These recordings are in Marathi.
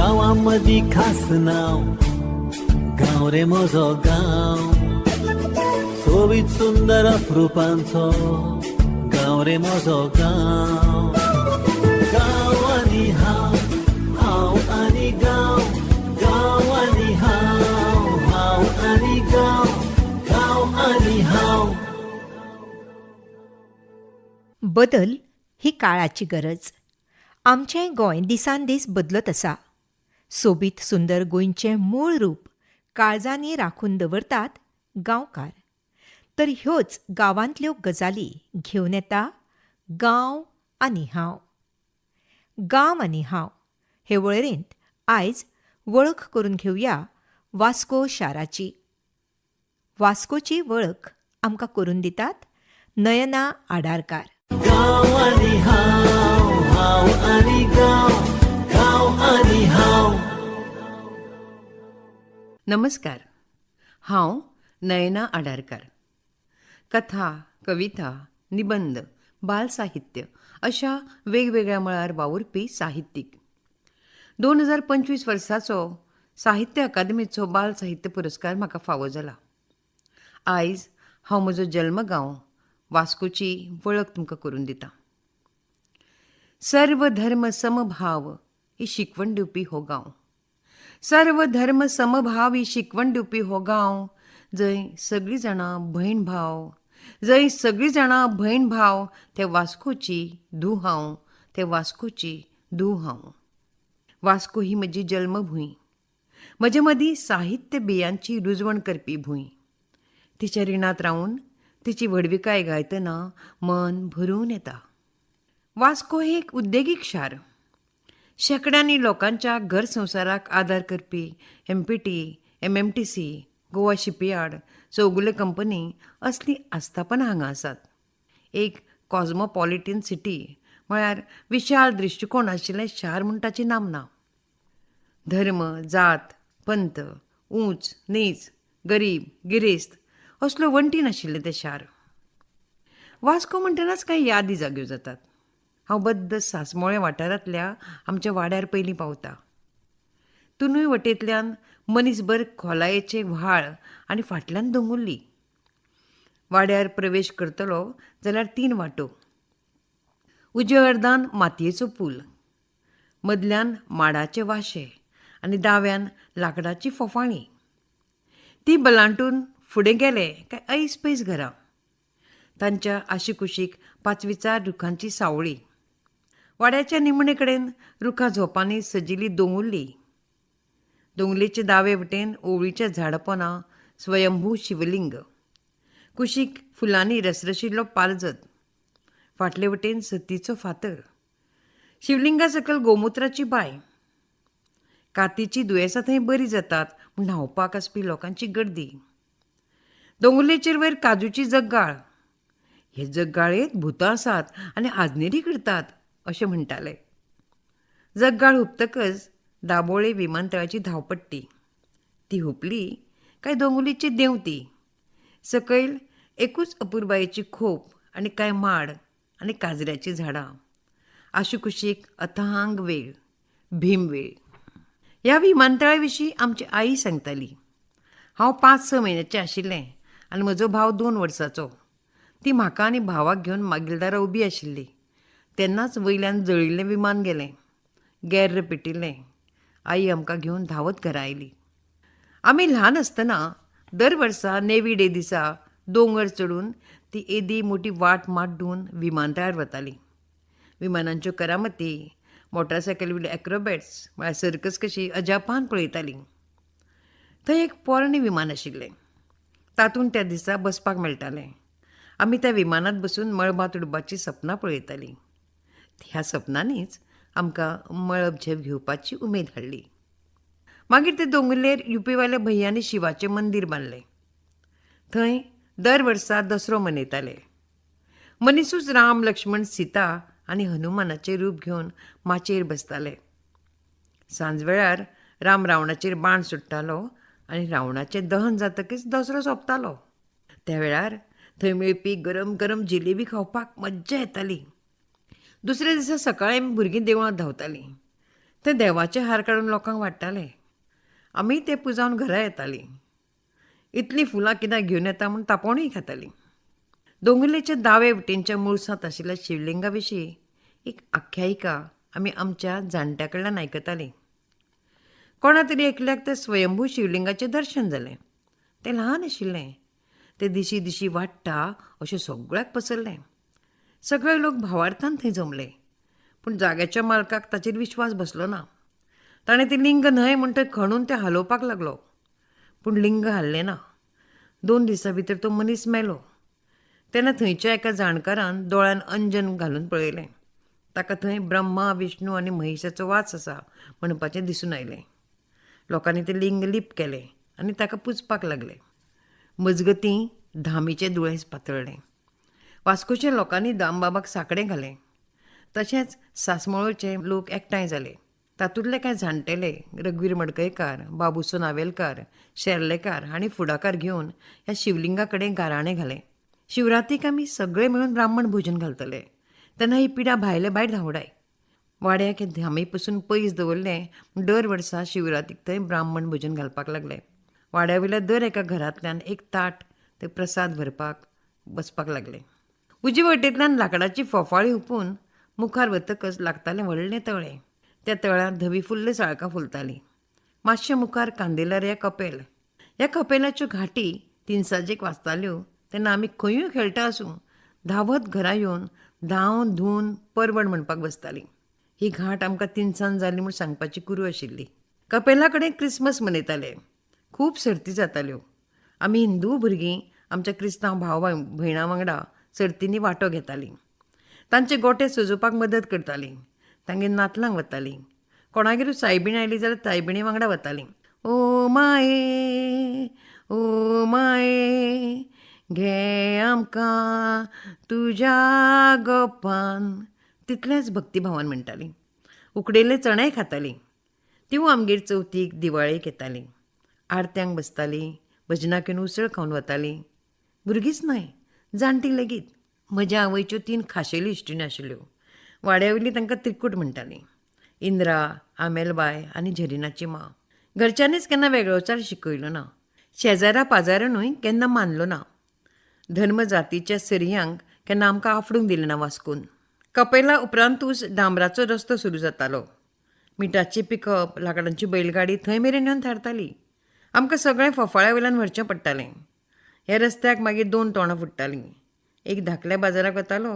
गावामदी खास नाव गाव रे म्हजो गाव सोबीत सुंदर अप्रुपांचो गाव रे म्हजो गाव गाव आनी हांव हांव आनी गाव गाव आनी हांव हांव आनी गाव गाव आनी हांव. बदल ही काळाची गरज. आमचें गोंय दिसान दीस बदलत आसा. सोबीत सुंदर गोंयचें मूळ रूप काळजांनी राखून दवरतात गांवकार. तर ह्योच गांवांतल्यो गजाली घेवन येता गांव आनी हांव. गांव आनी हांव हे वळेरेंत आयज वळख करून घेवया वास्को शाराची. वास्कोची वळख आमकां करून दितात नयना आडारकार. गाव आनी हांव हांव आनी गाव गाव आनी हांव. नमस्कार. हांव नयना आडारकार. कथा, कविता, निबंध, बाल साहित्य अशा वेगवेगळ्या मळार वावुरपी साहित्यीक. 2025 वर्साचो साहित्य अकादमीचो बाल साहित्य पुरस्कार म्हाका फावो जाला. आयज हांव म्हजो जल्मगांव वास्कोची वळख तुमकां करून दितां. सर्व धर्म समभाव ही शिकवण दिवपी हो गांव. सर्व धर्म समभाव ही शिकवण दिवपी हो गांव. जंय सगळीं जाणां भयण भाव, जंय सगळीं जाणां भयण भाव, ते वास्कोची धूव हांव, ते वास्कोची धूव हांव. वास्को ही म्हजी जल्मभूंय. म्हजे मदीं साहित्य बियांची रुजवण करपी भूंय. तिच्या रिणांत रावन तिची व्हडविकाय गायतना मन भरून येता. वास्को हे एक उद्देगीक शार. शेकड्यांनी लोकांच्या घर संवसाराक आदार करपी MPT, MMTC, Goa shipyard, Chowgule company असली आस्थापनां हांगा आसात. एक कॉस्मोपॉलिटन सिटी म्हळ्यार विशाल दृश्टिकोण आशिल्लें शार म्हूण ताची नामना. धर्म, जात, पंथ, ऊंच नीच, गरीब गिरेस्त असल्यो वण्टी नाशिल्लें तें शार. वास्को म्हणटनाच कांय यादी जाग्यो जातात. हांव बद्द सांसमोळे वाठारांतल्या आमच्या वाड्यार पयलीं पावता. तुनूय वटेंतल्यान मनीसभर खोलायेचे व्हाळ आनी फाटल्यान दोंगुल्ली. वाड्यार प्रवेश करतलो जाल्यार 3 वाटो. उजव्या अर्दान मातयेचो पूल, मदल्यान माडाचे वाशे आनी दाव्यान लाकडाची फोफाणी. ती बलांटून फुडें गेले काय ऐस पैस घरां. तांच्या आशिकुशीक 5-4 रुखांची सावळी. वाड्याच्या निमणे कडेन रुखां झोपांनी सजिल्ली दोंगुल्ली. दोंगुल्लेचे दावे वटेन ओंवळीच्या झाडां पोंदां स्वयंभू शिवलिंग. कुशीक फुलांनी रसरशिल्लो पालजत. फाटले वटेन सतीचो फातर. शिवलिंगा सकयल गोमुत्राची बाय. कातीची दुयेंसां थंय बरी जातात म्हूण न्हांवपाक आसपी लोकांची गर्दी. दोंगुल्लेचेर वयर काजूची जग्गाळ. हे जग्गाळेंत भुतां आसात आनी आजनेरी करतात अशें म्हणटाले. जग्गाळ हुपतकच दाबोळे विमानतळाची धांवपट्टी. ती हुपली काय दोंगुल्लीची देंवती. सकयल एकूच अपुरबायेची खोप आनी कांय माड आनी काजऱ्याची झाडां. आशुकुशीक अथांग वेळ, भीमवेळ. ह्या विमानतळा विशीं आमची आई सांगताली. हांव 5-6 म्हयन्याचें आशिल्लें आनी म्हजो भाव 2 वर्सांचो. ती म्हाका आनी भावाक घेवन मागिलदारा उबी आशिल्ली. तेन्नाच वयल्यान जळिल्लें विमान गेलें. गॅर्र पेटिल्लें. आई आमकां घेवन धांवत घरा आयली. आमी ल्हान आसतना दर वर्सा नेवी डे दिसा दोंगर चडून ती येदी मोटी वाट माड्डून विमानतळार वताली. विमानांच्यो करामती, मोटारसायकलीवेले एक्रोबॅट्स म्हळ्यार सर्कस कशी अजापान पळयताली. थंय एक पोरणें विमान आशिल्लें. तातूंत त्या दिसा बसपाक मेळटालें. आमी त्या विमानांत बसून मळबांत उडपाची सपनां पळयतालीं. ह्या सपनांनीच आमकां मळब झेप घेवपाची उमेद हाडली. मागीर ते दोंगुल्लेर UP-वाल्या भैयांनी शिवाचें मंदीर बांदलें. थंय दर वर्सा दसरो मनयताले. मनीसूच राम, लक्ष्मण, सीता आनी हनुमानाचें रूप घेवन माचयेर बसताले. सांजवेळार राम रावणाचेर बाण सुट्टालो आनी रावणाचें दहन जातकीच दसरो सोंपतालो. त्या वेळार थंय मेळपी गरम गरम जिलेबी खावपाक मज्जा येताली. दुसऱ्या दिसा सकाळीं आमी भुरगीं देवळांत धांवतालीं. ते देवाचे हार काडून लोकांक वाडटाले. आमी ते पुजावन घरा येतालीं. इतलीं फुलां कित्याक घेवन येता म्हूण तापोवणूय खातालीं. दोंगुल्लेच्या दावे वटेनच्या मुळसांत आशिल्ल्या शिवलिंगा विशीं एक आख्यायिका आमी आमच्या जाणट्या कडल्यान आयकतालीं. कोणा तरी एकल्याक ते स्वयंभू शिवलिंगाचें दर्शन जालें. तें ल्हान आशिल्लें. तें दिशी दिशी वाडटा अशें सगळ्याक पसरलें. सगळे लोक भावार्थान थंय जमले. पूण जाग्याच्या मालकाक ताचेर विश्वास बसलो ना. ताणें तें लिंग न्हय म्हूण थंय खणून तें हालोवपाक लागलो. पूण लिंग हाल्लें ना. 2 दिसां भितर तो मनीस मेलो. तेन्ना थंयच्या एका जाणकारान दोळ्यान अंजन घालून पळयलें. ताका थंय ब्रह्मा, विष्णू आनी महेशाचो वास आसा म्हणपाचें दिसून आयलें. लोकांनी तें लिंग लीप केलें आनी ताका पुजपाक लागले. मजगतीं धामीचें दुयेंस पातळ्ळें. वास्कोच्या लोकांनी दामबाबाक साकडे घालें. तशेंच सासमळोचे लोक एकठांय जाले. तातूंतले कांय जाणटेले रघुवीर मडकयकार, बाबूसो नावेलकार, शेर्लेकार हांणी फुडाकार घेवन ह्या शिवलिंगा कडेन गाराणें घालें. शिवरात्रीक आमी सगळे मेळून ब्राह्मण भोजन घालतले. तेन्ना ही पिडा भायले भायर धांवडाय. वाड्याक हे धामी पसून पयस दवरलें म्हूण दर वर्सा शिवरात्रीक थंय ब्राह्मण भोजन घालपाक लागले. वाड्या वयल्या दर एका घरांतल्यान एक ताट ते प्रसाद भरपाक बसपाक लागले. उजवे वटेंतल्यान लाकडाची फोफाळी हुपून मुखार वतकच लागतालें व्हडलें तळें. त्या तळ्यांत धवी फुल्ल साळकां फुलतालीं. मातशें मुखार कांदेलार ह्या कपेल. ह्या कपेलाच्यो घाटी 3 सांजेक वाजताल्यो तेन्ना आमी खंयूय खेळटा आसूं धांवत घरा येवन धांवन धुवन परवड म्हणपाक बसतालीं. ही घाट आमकां 3 सांज जाली म्हूण सांगपाची कुरू आशिल्ली. कपेला कडेन क्रिसमस मनयताले. खूब सर्ती जाताल्यो. आमी हिंदू भुरगीं आमच्या क्रिस्तांव भाव भयणां वांगडा सर्तींनी वांटो घेतालीं. तांचे गोटे सजोवपाक मदत करतालीं. तांगेर नातलांक वतालीं. कोणागेरूय सायबीण आयली जाल्यार सायबिणी वांगडा वतालीं. ओ माये घे आमकां तुज्या गोपान. तितलेंच भक्तिभावान म्हणटालीं. उकडिल्ले चणेय खातालीं. तिवूय आमगेर चवथीक दिवाळेक येतालीं. आरत्यांक बसतालीं. भजनाक येवन उसळ खावन वतालीं. भुरगींच न्हय जाणटीं लेगीत. म्हज्या आवयच्यो 3 खाशेल्यो इश्टिण्यो आशिल्ल्यो. वाड्या वयलीं तांकां त्रिकूट म्हणटालीं. इंद्रा, आमेलबाय आनी झरिनाची मां. घरच्यांनीच केन्ना वेगळोचार शिकयलो ना. शेजाऱ्या पाजाऱ्यानूय केन्ना मानलो ना. धर्म जातीच्या सरयांक केन्ना आमकां आफडूंक दिलें ना वास्कून. कपेला उपरांतूच डांबराचो रस्तो सुरू जातालो. मिठाची पिकअप, लाकडांची बैलगाडी थंय मेरेन येवन थारताली. आमकां सगळें फोफाळ्या वयल्यान व्हरचें पडटालें. ह्या रस्त्याक मागीर 2 तोंडां फुट्टालीं. एक धाकल्या बाजाराक वतालो,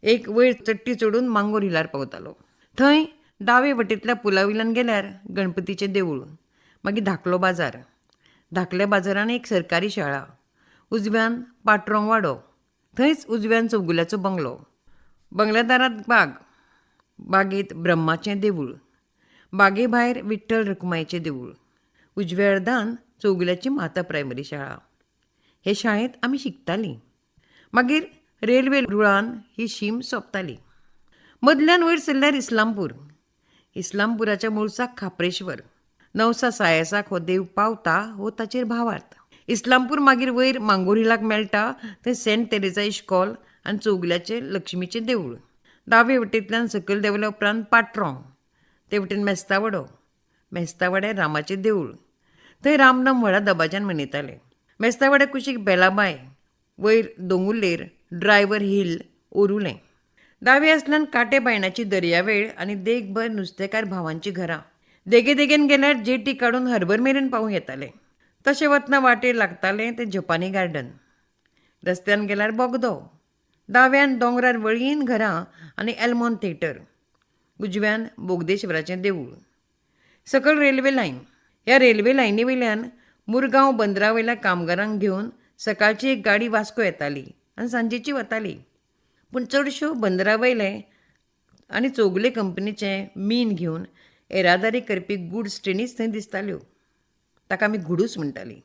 एक वयर चडटी चडून मांगोर हिलार पावतालो. थंय दावे वटेंतल्या पुला वयल्यान गेल्यार गणपतीचें देवूळ, मागीर धाकलो बाजार. धाकल्या बाजारान एक सरकारी शाळा. उजव्यान पाट्रोंग वाडो. थंयच उजव्यान चौगुल्याचो बंगलो. बंगल्या दारांत बाग. बागेंत ब्रह्माचें देवूळ. बागे भायर विठ्ठल रखुमायेचें देवूळ. उजव्या अर्दान चौगुल्याची माता प्रायमरी शाळा. हे शाळेंत आमी शिकतालीं. मागीर रेल्वे रुळान ही शीम सोंपताली. मदल्यान वयर सरल्यार इस्लामपूर. इस्लामपुराच्या मुळसाक खापरेश्वर. नवसा सायेसाक हो देव पावता हो ताचेर भावार्थ. इस्लामपूर मागीर वयर मांगोर मेळटा थंय सेंट तेरेजा इश्कॉल आनी चौगुल्याचें लक्ष्मीचें देवूळ. दावे वटेंतल्यान सकयल देंवल्या उपरांत पाट्रों. ते वटेन मेस्तावडो. मेस्तावड्यार रामाचें देवूळ. थंय रामनम व्हडा दबाज्यान मनयताले. मेस्तावड्या कुशीक बेलाबाय. वयर दोंगुल्लेर ड्रायव्हर हिल ओरुलें. दावे आसल्यान काटे बायणाची दर्यावेळ आनी देगभर नुस्तेकार भावांची घरां. देगे देगेन गेल्यार जेटी काडून हर्बर मेरेन पावूं येताले. तशें वतना वाटेर लागतालें तें जपानी गार्डन. रस्त्यान गेल्यार बोगदो. दाव्यान दोंगरार वळीन घरां आनी एल्मोन थिएटर. उजव्यान बोगदेश्वराचें देवूळ. सकयल रेल्वे लायन. ह्या रेल्वे लायनी वयल्यान मुरगांव बंदरा वयल्या कामगारांक घेवन सकाळची एक गाडी वास्को येताली आनी सांजेची वताली. पूण चडश्यो बंदरा वयले आनी चौगुले कंपनीचे मीन घेवन येरादारी करपी गुड्स ट्रेनीच थंय दिसताल्यो. ताका आमी गुडूस म्हणटालीं.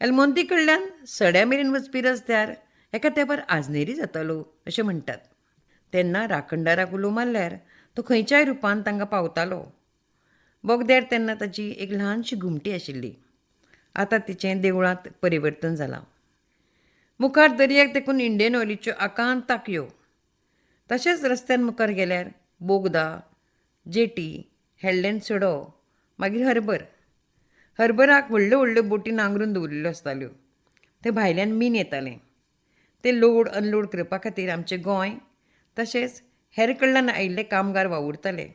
एलमोंती कडल्यान सड्या मेरेन वचपी रस्त्यार एका तेंपार आजनेरी जातालो अशें म्हणटात. तेन्ना राखणदाराक उलो मारल्यार तो खंयच्याय रुपान तांकां पावतालो. बोगद्यार तेन्ना ताची एक ल्हानशी घुमटी आशिल्ली. आतां तिचें देवळांत परिवर्तन जालां. मुखार दर्याक तेकून इंडियन ऑयलीच्यो आकांत टाकयो. तशेंच रस्त्यान मुखार गेल्यार बोगदा, जेटी, हेडलेन सडो, मागीर हरबराक व्हडल्यो व्हडल्यो बोटी नांगरून दवरिल्ल्यो आसताल्यो. ते भायल्यान मीन येताले. ते लोड अनलोड करपा खातीर आमचें गोंय तशेंच हेर कडल्यान आयिल्ले कामगार वावुरताले.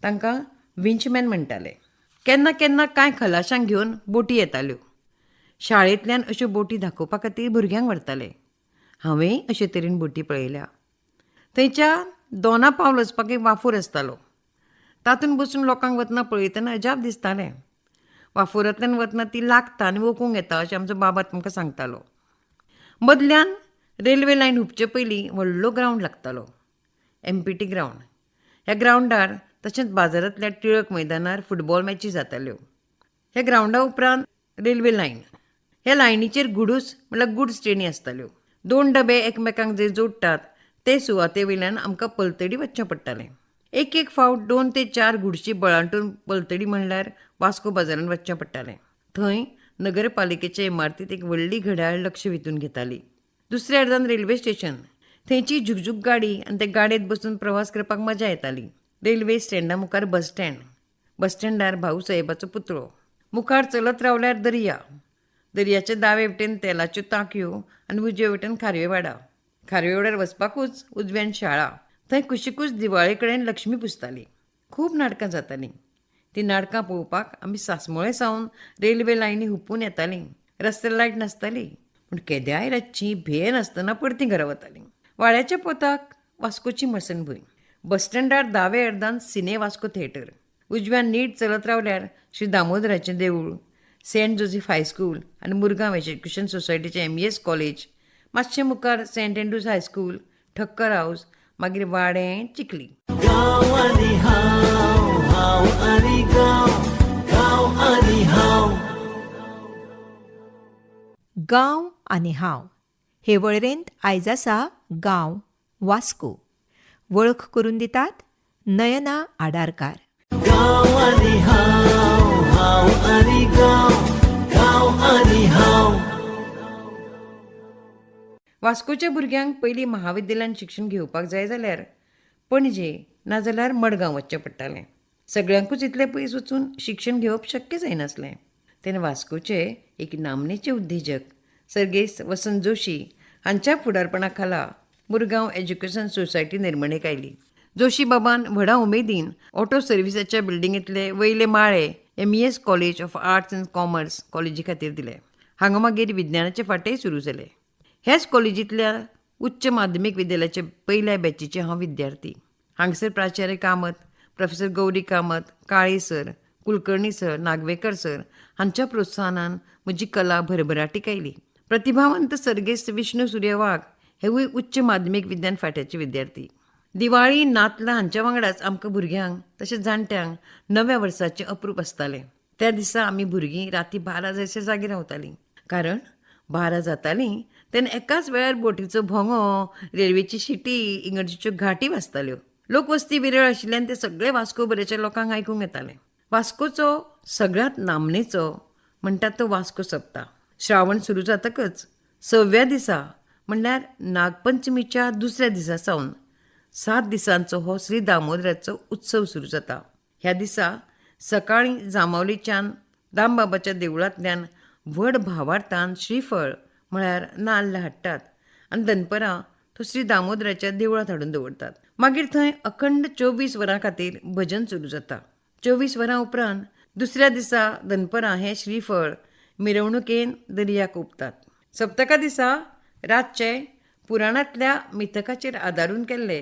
तांकां विंचमॅन म्हणटाले. केन्ना केन्ना कांय खलाशांक घेवन बोटी येताल्यो. शाळेंतल्यान अश्यो बोटी दाखोवपा खातीर भुरग्यांक व्हरताले. हांवेंय अशे तरेन बोटी पळयल्या. थंयच्या दोना पावल वचपाक एक वाफूर आसतालो. तातूंत बसून लोकांक वतना पळयतना अजाप दिसतालें. वाफुरांतल्यान वतना ती लागता आनी ओकूंक येता अशें आमचो बाबा आमकां सांगतालो. मदल्यान रेल्वे लायन हुपचे पयलीं व्हडलो ग्रावंड लागतालो, एमपीटी ग्रावंड. ह्या ग्रावंडार तशेंच बाजारांतल्या टिळक मैदानार फुटबॉल मॅची जाताल्यो. ह्या ग्रावंडा उपरांत रेल्वे लायन. ह्या लायनीचेर गुडूस म्हणल्यार गुड्स ट्रेनी आसताल्यो. 2 डबे एकामेकांक जे जोडटात ते सुवाते वयल्यान आमकां पलतडी वचचें पडटालें. एक फावट 2 ते 4 गुडशी बळांटून पलतडी म्हणल्यार वास्को बाजारांत वचचें पडटालें. थंय नगरपालिकेचे इमारतींत एक व्हडली घड्याळ लक्ष वेधून घेताली. दुसऱ्या अर्दान रेल्वे स्टेशन. थंयची झुकझुक गाडी आनी ते गाडयेंत बसून प्रवास करपाक मजा येताली. रेल्वे स्टँडा मुखार बस स्टँड. बस स्टँडार भाऊ साहेबाचो पुतळो. मुखार चलत रावल्यार दर्या. दर्याचे दावे वटेन तेलाच्यो टांकयो आनी उजवे वटेन खारवेवाडा. खारवेवाड्यार वचपाकूच उजव्यान शाळा. थंय कुशिकूच दिवाळे कडेन लक्ष्मी पुजताली. खूब नाटकां जातालीं. ती नाटकां पळोवपाक आमी सासमोळे सावन रेल्वे लायनी हुपून येतालीं. रस्त्यार लायट नासताली, पूण केद्याय रातची भे नासतना परतीं घरा वतालीं. वाड्याच्या पोताक वास्कोची मसणभूंय. बस स्टँडार दावे अर्दान सिने वास्को थिएटर. उजव्यान नीट चलत रावल्यार श्री दामोदराचें देवूळ, सेंट जोसेफ हायस्कूल आनी मुरगांव एज्युकेशन सोसायटीचें MES कॉलेज. मातशें मुखार सेंट एंड्रूज हायस्कूल, ठक्कर हावस, मागीर वाडें, चिखली. गांव आनी हांव, हांव आनी गांव, गांव आनी हांव. गांव आनी हांव हे वळेरेंत आयज आसा गांव वास्को. वळख करून दितात नयना आडारकार. गांव आनी हांव, हांव आनी गांव, गांव आनी हांव. वास्कोच्या भुरग्यांक पयलीं महाविद्यालयान शिक्षण घेवपाक जाय जाल्यार पणजे नाजाल्यार मडगांव वचचें पडटालें. सगळ्यांकूच इतले पयस वचून शिक्षण घेवप शक्य जायनासलें. तेन्ना वास्कोचे एक नामनेचे उद्देजक सर्गेस्त वसंत जोशी हांच्या फुडारपणा खाला मुरगांव एज्युकेशन सोसायटी निर्मणेक आयली. जोशी बाबान व्हडा उमेदीन ऑटो सर्विसाच्या बिल्डिंगेंतले वयले माळे MES college of arts and commerce कॉलेजी खातीर दिले. हांगा मागीर विज्ञानाचे फाटेय सुरू जाले. ह्याच कॉलेजींतल्या उच्च माध्यमीक विद्यालयाचे पयल्या बॅचीचे हांव विद्यार्थी. हांगसर प्राचार्य Kamat, professor Gauri Kamat, Kale sir, Kulkarni sir, Nagvekar sir हांच्या प्रोत्साहनान म्हजी कला भरभराटीक आयली. प्रतिभावंत सर्गेस्त विष्णू सूर्य वाघ हेवूय उच्च माध्यमीक विज्ञान फाट्याचे विद्यार्थी. दिवाळी नातलां हांच्या वांगडाच आमकां भुरग्यांक तशेंच जाणट्यांक नव्या वर्साचें अप्रूप आसतालें. त्या दिसा आमी भुरगीं राती 12 जायसर जागी रावतालीं. कारण 12 जातालीं तेन्ना एकाच वेळार बोटीचो भोंगो, रेल्वेची शिटी, इगर्जेच्यो घाटी वाजताल्यो. लोकवस्ती विरळ आशिल्ल्यान ते सगळे वास्कोभरेच्या लोकांक आयकूंक येताले. वास्कोचो सगळ्यांत नामनेचो म्हणटात तो वास्को सप्ता. श्रावण सुरू जातकच 6व्या दिसा म्हणल्यार नागपंचमीच्या दुसऱ्या दिसा सावन 7 दिसांचो हो श्री दामोदराचो उत्सव सुरू जाता. ह्या दिसा सकाळीं जांबावलीच्यान दामबाबाच्या देवळांतल्यान व्हड भावार्थान श्रीफळ म्हळ्यार नाल्ल हाडटात आनी दनपरां तो श्री दामोदराच्या देवळांत हाडून दवरतात. मागीर थंय अखंड 24 वरां खातीर भजन सुरू जाता. 24 वरां उपरांत दुसऱ्या दिसा दनपरां हें श्रीफळ मिरवणुकेन दर्याक ओंपतात. सप्तका दिसा रातचे पुराणांतल्या मिथकाचेर आदारून केल्ले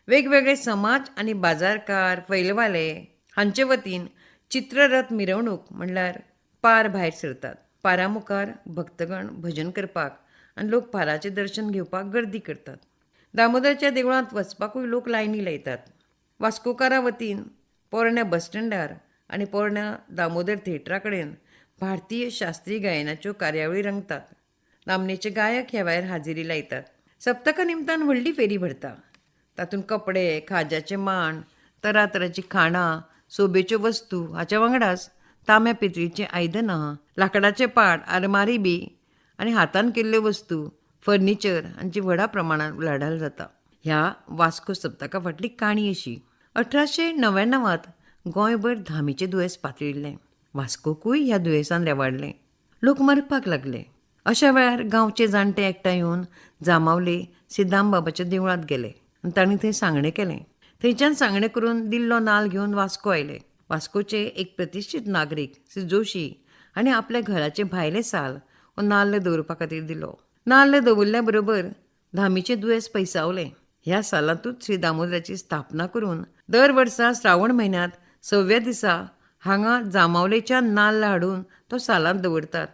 वेगवेगळे समाज आनी बाजारकार, फैलवाले हांचे वतीन चित्ररथ मिरवणूक म्हणल्यार पार भायर सरतात. पारा मुखार भक्तगण भजन करपाक आनी लोक पाराचें दर्शन घेवपाक गर्दी करतात. दामोदराच्या देवळांत वचपाकूय लोक लायनी लायतात. वास्कोकारा वतीन पोरण्या बस स्टँडार आनी पोरण्या दामोदर थिएटरा कडेन भारतीय शास्त्रीय गायनाच्यो कार्यावळी रंगतात. नामनेचे गायक ह्या वेळार हाजिरी लायतात. सप्तका निमतान व्हडली फेरी भरता. तातूंत कपडे, खाज्याचे मांड, तरातरांचीं खाणां, सोबेच्यो वस्तू हाच्या वांगडाच तांब्या पितळीचीं आयदनां, लांकडाचे पाट, आरमारी बी आनी हातान केल्ल्यो वस्तू, फर्निचर हांची व्हडा प्रमाणांत उलाढाल जाता. ह्या वास्को सप्तका फाटली काणी अशी. 1899त गोंयभर धामीचें दुयेंस पातळिल्लें. वास्कोकूय ह्या दुयेंसान रेवाडलें. लोक मरपाक लागले. अशा वेळार गांवचे जाणटे एकठांय येवन जामावले सिद्धांब बाबाच्या देवळांत गेले आनी तांणी थंय सांगणें केलें. थंयच्यान सांगणें करून दिल्लो नाल्ल घेवन वास्को आयले. वास्कोचे एक प्रतिश्ठीत नागरीक श्री जोशी हांणी आपल्या घराचे भायले साल हो नाल्ल दवरपा खातीर दिलो. नाल्ल दवरल्या बरोबर धामीचें दुयेंस पयसावलें. ह्या सालांतूच श्री दामोदराची स्थापना करून दर वर्सा श्रावण म्हयन्यांत 6व्या दिसा हांगा जामावलेच्यान नाल्ल हाडून तो सालांत दवरतात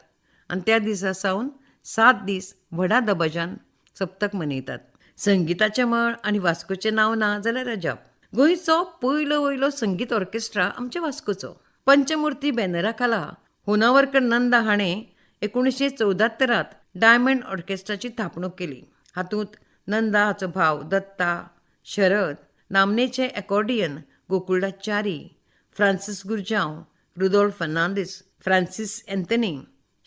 आनी त्या दिसा सावन 7 दीस व्हडा दबाज्यान सप्तक मनयतात. संगीताचें मळ आनी वास्कोचें नांव ना जाल्यार अजाप. गोंयचो पयलो वयलो संगीत ऑर्केस्ट्रा आमच्या वास्कोचो. पंचमुर्ती बॅनरा खाला होनावरकर नंदा हाणें 1974 डायमंड ऑर्केस्ट्राची थापणूक केली. हातूंत नंदा हाचो भाव दत्ता, शरद, नामनेचे accordion Gokuldas Chari, Francis Gurjao, Rudolf Fernandes, Francis Anthony,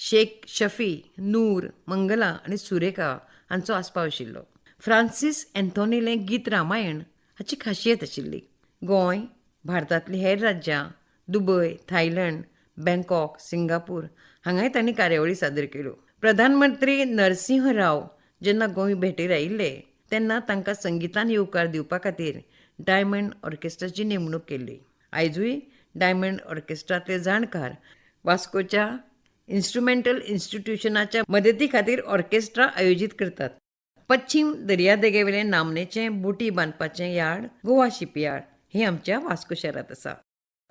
Shaikh Shafi, Noor, Mangala आनी सुरेखा हांचो आस्पाव आशिल्लो. फ्रांसीस एंथोनीलें गीत रामायण हाची खासियत आशिल्ली. गोंय, भारतांतलीं हेर राज्यां, दुबय, थायलंड, बँकॉक, सिंगापूर हांगाय तांणी कार्यावळी सादर केल्यो. प्रधानमंत्री नरसिंह राव जेन्ना गोंय भेटेर आयिल्ले तेन्ना तांकां संगितान येवकार दिवपा खातीर डायमंड ऑर्केस्ट्राची नेमणूक केल्ली. आयजूय डायमंड ऑर्केस्ट्रांतले जाणकार वास्कोच्या इन्स्ट्रुमेंटल इन्स्टिट्यूशनाच्या मदती खातीर ऑर्केस्ट्रा आयोजीत करतात. पश्चिम दर्यादेगेवेलें नामनेचें बोटी बांदपाचें यार्ड गोवा शिपयार्ड हें आमच्या वास्को शारांत आसा.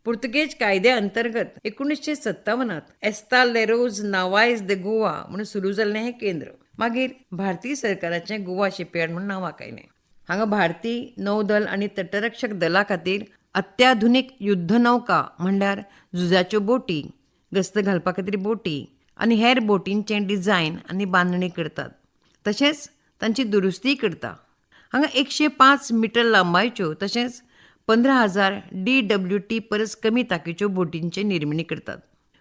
पुर्तुगेज कायद्या अंतर्गत 1957 एस्तालेरोज नावायज de गोवा म्हणून सुरू जाल्लें हें केंद्र. मागीर भारतीय सरकाराचें गोवा शिपयार्ड म्हणून नांवाक आयलें. हांगा भारतीय नौदल आनी तटरक्षक दला खातीर अत्याधुनीक युध्द नौका म्हणल्यार झुजाच्यो बोटी, गस्त घालपा खातीर बोटी आनी हेर बोटींचें डिझायन आनी बांदणी करतात. तशेंच तांची दुरुस्तीय करता. हांगा 105 मिटर लांबायच्यो तशेंच 15,000 DWT परस कमी तांकीच्यो बोटींची निर्मिणी करतात.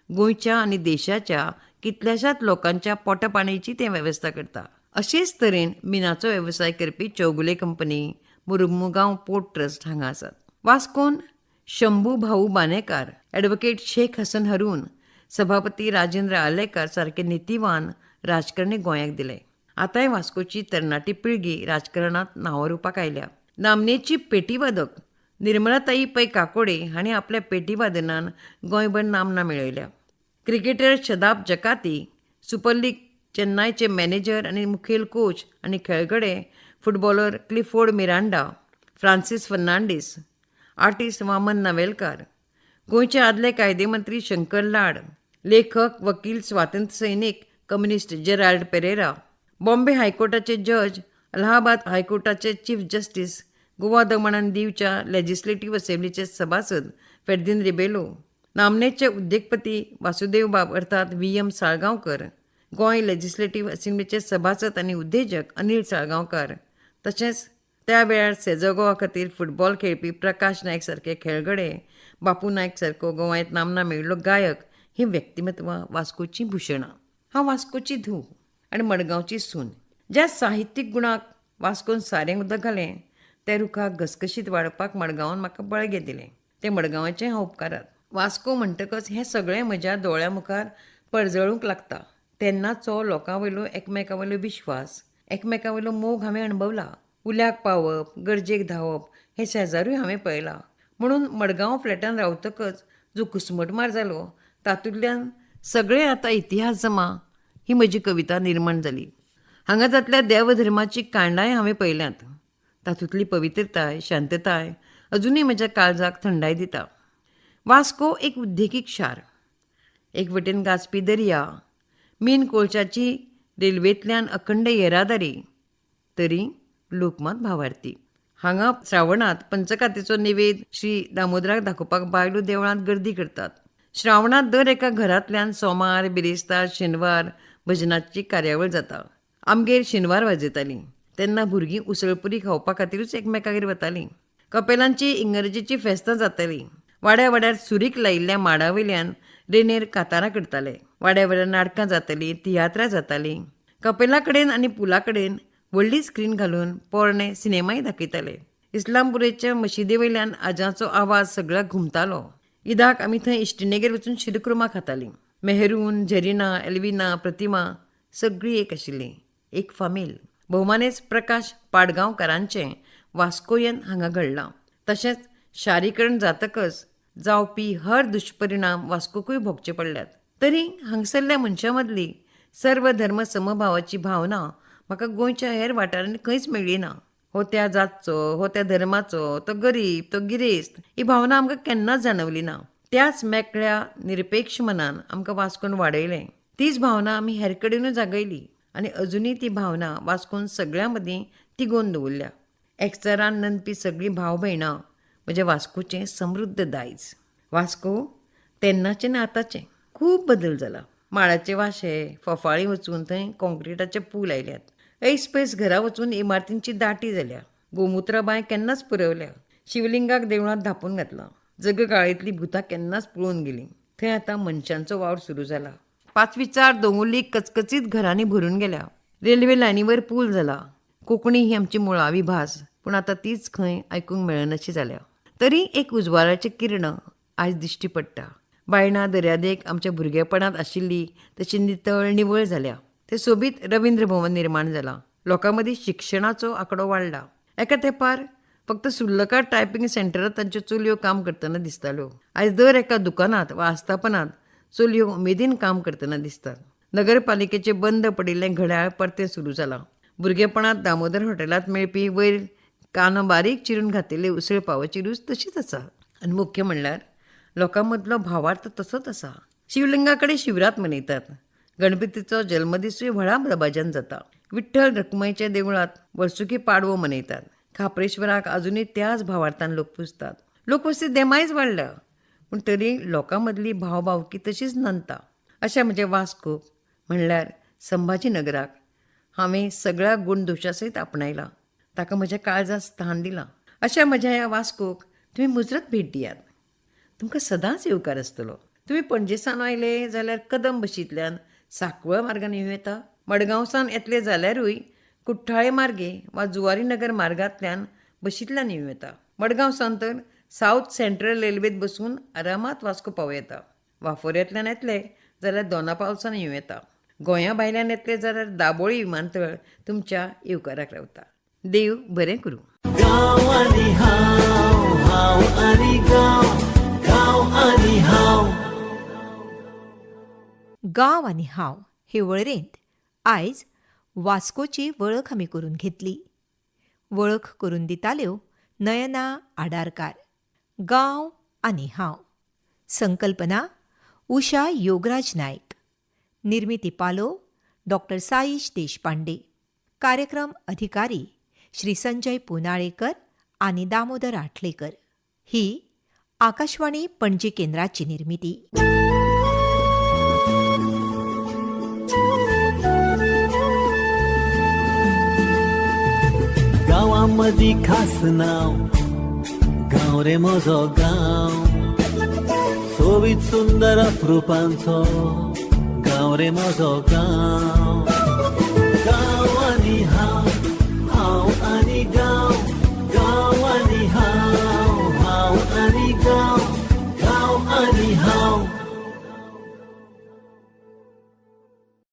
गोंयच्या आनी देशाच्या कितल्याशाच लोकांच्या पोटापाणयची ते वेवस्था करता. अशेच तरेन मिनाचो वेवसाय करपी चौगुले कंपनी, मुरुगमुगांव पोर्ट ट्रस्ट हांगा आसात. वास्कोन शंभू भाऊ बानेकार, ॲडव्होकेट शेख हसन हरून, सभापती राजेंद्र आलेकर सारके नितीवान राजकारणी गोंयाक दिले. आतांय वास्कोची तरणाटी पिळगी राजकारणांत नांवां रुपाक आयल्या. नामनेची पेटीवादक निर्मलाताई पै काकोडे हांणी आपल्या पेटीवादनान गोंयभर नामना मेळयल्या. Cricketer Shadab Jakati, super league चेन्नयचे मॅनेजर आनी मुखेल कोच आनी खेळगडे footballer Clifford Miranda, Francis Fernandes, artist Vaman Navelkar, गोंयचे आदले कायदे मंत्री शंकर लाड, लेखक, वकील, स्वातंत्र्य सैनीक कम्युनिस्ट जेराल्ड पेरेरा, बॉम्बे हायकोर्टाचे जज, अलाहाबाद हायकोर्टाचे चीफ जस्टीस, गोवा दमण आनी दीवच्या लेजिस्लेटिव्ह असेंब्लीचे सभासद फेर्दिन रिबेलो, नामनेचे उद्देगपती वासुदेव बाब अर्थात VM साळगांवकर, गोंय लेजिस्लेटिव्ह असेंब्लीचे सभासद आनी उद्देजक अनिल साळगांवकार, तशेंच त्या वेळार सेजो गोवा खातीर फुटबॉल खेळपी प्रकाश नायक सारके खेळगडे, बापू नायक सारको गोंयांत नामना मेळिल्लो गायक ही व्यक्तिमत्वां वास्कोची भुशणां. हांव वास्कोची धूव आनी मडगांवची सून. ज्या साहित्यीक गुणाक वास्कोन सारें उदक घालें त्या रुखाक घसघशीत वाडपाक मडगांवान म्हाका बळगें दिलें. ते मडगांवाचें हांव उपकारात. वास्को म्हणटकच हें सगळें म्हज्या दोळ्या मुखार पळजळूंक लागता. तेन्नाचो लोकां वयलो एकामेका वयलो विश्वास, एकामेका वयलो मोग हांवें अणभवला. उल्याक पावप, गरजेक धांवप हें शेजारूय हांवें पळयलां. म्हणून मडगांव फ्लॅटान रावतकच जो घुस्मटमार जालो तातूंतल्यान सगळें आतां इतिहास जमा ही म्हजी कविता निर्माण जाली. हांगा जातल्या देवधर्माची कांडाय हांवें पळयल्यांत. तातूंतली पवित्रताय, शांतताय अजुनूय म्हज्या काळजाक थंडाय दिता. वास्को एक उद्देगीक शार. एक वटेन गाजपी दर्या, मीन कोळशाची रेल्वेंतल्यान अखंड येरादारी, तरी लोकमत भावार्थी. हांगा श्रावणांत पंचखातेचो निवेद श्री दामोदराक दाखोवपाक बायलो देवळांत गर्दी करतात. श्रावणांत दर एका घरांतल्यान सोमार, बिरेस्तार, शेनवार भजनाची कार्यावळ जाता. आमगेर शेनवार वाजयतालीं तेन्ना भुरगीं उसळपुरी खावपा खातीरूच एकमेकागेर वतालीं. कपेलांची इंग्रजीची फेस्तां जातालीं. वाड्या वाड्यार सुरीक लायिल्ल्या माडा वयल्यान रेनेर कातारां करताले. वाड्या वाड्यार नाटकां जातालीं, तियात्रां जातालीं. कपेला कडेन आनी पुला कडेन व्हडली स्क्रीन घालून पोरणे सिनेमाय दाखयताले. इस्लामपुरेच्या मशिदी वयल्यान आजाचो आवाज सगळ्या घुमतालो. ईदाक आमी थंय इश्टिणेगेर वचून शिरकुर्मा खातालीं. मेहरून, झेरिना, एल्विना, प्रतिमा सगळीं एक आशिल्लीं, एक फामील. भोवमानेस्त प्रकाश पाडगांवकारांचें वास्कोयेन हांगा घडलां. तशेंच शारीकरण जातकच जावपी हर दुश्परिणाम वास्कोकूय भोगचे पडल्यात. तरी हांगसरल्या मनशां मदली सर्व धर्म समभावाची भावना म्हाका गोंयच्या हेर वाठारांनी खंयच मेळ्ळी ना. हो त्या जातचो, हो त्या धर्माचो, तो गरीब, तो गिरेस्त, ही भावना आमकां केन्नाच जाणवली ना. त्याच मेकळ्या निरपेक्ष मनान आमकां वास्कोन वाडयलें. तीच भावना आमी हेर कडेनूय जागयली आनी अजुनूय ती भावना वास्कोन सगळ्यां मदीं तिगोवन दवरल्या. एकचारान नंदपी सगळीं भाव भयणां म्हज्या वास्कोचें समृद्ध दायज. वास्को तेन्नाचें आनी आतांचें खूब बदल जाला. माळाचे वाशे, फोफाळी वचून थंय कॉन्क्रिटाचे पूल आयल्यात. ऐस पयस घरा वचून इमारतींची दाटी जाल्या. गोमुत्रा बांय केन्नाच पुरवल्या. शिवलिंगाक देवळांत धापून घातलां. जगकाळींतलीं भुतां केन्नाच पळोवन गेलीं. थंय आतां मनशांचो वावर सुरू जाला. 5-4 दोंगुल्ली कचकचीत घरांनी भरून गेल्या. रेल्वे लायनीवर पूल जाला. कोंकणी ही आमची मुळावी भास, पूण आतां तीच खंय आयकूंक मेळनाशी जाल्या. तरी एक उजवाडाचें किरण आयज दिश्टी पडटा. बायणां दर्यादेग आमच्या भुरगेपणांत आशिल्ली तशी नितळ निवळ जाल्या. ते सोबीत रवींद्र भवन निर्माण जालां. लोकां मदीं शिक्षणाचो आंकडो वाडला. एका तेंपार फक्त सुल्लकार टायपिंग सेंटरांत तांच्यो चलयो काम करतना दिसताल्यो. आयज दर एका दुकानांत वा आस्थापनांत चलयो उमेदीन काम करतना दिसतात. नगरपालिकेचे बंद पडिल्लें घड्याळ परतें सुरू जालां. भुरगेपणांत दामोदर हॉटेलांत मेळपी वयर कानो बारीक चिरून घातिल्ली उसळ पावाची रूच तशीच आसा. आनी मुख्य म्हणल्यार लोकां मदलो भावार्थ तसोच आसा. शिवलिंगा कडेन शिवरात मनयतात. गणपतीचो जल्मदिसूय व्हडा दबाज्यान जाता. विठ्ठल रखुमाईच्या देवळांत वर्सुकी पाडवो मनयतात. खापरेश्वराक अजुनूय त्याच भावार्थान लोक पुजतात. लोकवस्ती देमायच वाडल्या, पूण तरी लोकां मदली भावभावकी तशीच नंता. अशा म्हज्या वास्कोक म्हणल्यार संभाजीनगराक हांवें सगळ्या गुणदोशा सयत आपणायलां. ताका म्हज्या काळजांत स्थान दिलां. अशा म्हज्या ह्या वास्कोक तुमी मुजरत भेट दियात. तुमकां सदांच येवकार आसतलो. तुमी पणजेसान आयले जाल्यार कदंब बशींतल्यान साकवळ मार्गान येवं येता. मडगांवसान येतले जाल्यारूय कुठ्ठाळे मार्गे वा जुवारी नगर मार्गांतल्यान बशींतल्यान येवं येता. मडगांवसान तर सावथ सेंट्रल रेल्वेत बसून आरामात वास्को पावं येता. वाफोऱ्यांतल्यान येतले जाल्यार दोनापावलसान येवं येता. गोंया भायल्यान येतले जाल्यार दाबोळी विमानतळ तुमच्या येवकाराक रावता. देव बरें करूं. गांव आनी हांव, हांव आनी गांव, गांव आनी हांव. गांव आनी हांव हे वळेरेंत आयज वास्कोची वळख आमी करून घेतली. वळख करून दिताल्यो नयना आडारकार. गांव आनी हांव. संकल्पना उषा योगराज नायक. निर्मिती पालो डॉ. साईश देशपांडे. कार्यक्रम अधिकारी श्री संजय पुनाळेकर आनी दामोदर आठलेकर. ही आकाशवाणी पणजी केंद्राची निर्मिती. गांवामदी खास नाव, गांव रे म्हजो गांव. सोबीत सुंदर अप्रुपांचो गांव रे म्हजो गांव.